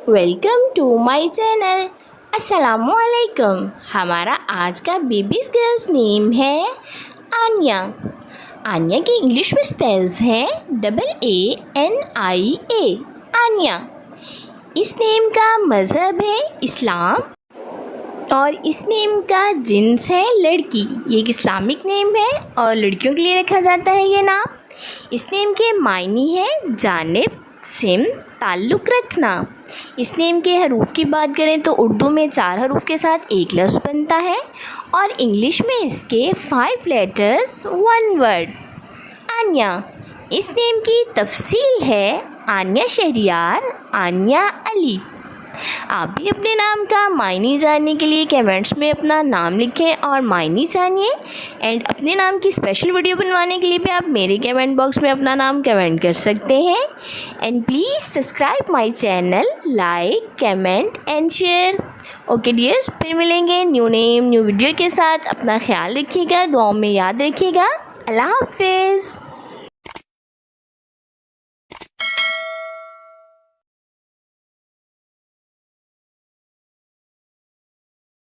Welcome to my channel. अस्सलामुअलैकुम। हमारा आज का बेबीज़ गर्ल्स नेम है आन्या। आन्या के इंग्लिश में स्पेल्स हैं AANIA, आन्या। इस नेम का मज़हब है इस्लाम और इस नेम का जिन्स है लड़की। ये एक इस्लामिक नेम है और लड़कियों के लिए रखा जाता है ये नाम। इस नेम के मायने हैं जानिब, सिम, ताल्लुक़ रखना। इस नेम के हरूफ की बात करें तो उर्दू में 4 हरूफ के साथ एक लफ्ज़ बनता है और इंग्लिश में इसके 5 लेटर्स 1 वर्ड। आन्या। इस नेम की तफसील है आन्या शहरियार, आन्या अली। आप भी अपने नाम का मायने जानने के लिए कमेंट्स में अपना नाम लिखें और मायने जानिए। एंड अपने नाम की स्पेशल वीडियो बनवाने के लिए भी आप मेरे कमेंट बॉक्स में अपना नाम कमेंट कर सकते हैं। And please subscribe my channel, like, comment and share. Okay dears, फिर मिलेंगे न्यू नेम न्यू वीडियो के साथ। अपना ख्याल रखिएगा, दुआओं में याद रखिएगा। अल्लाह हाफिज़।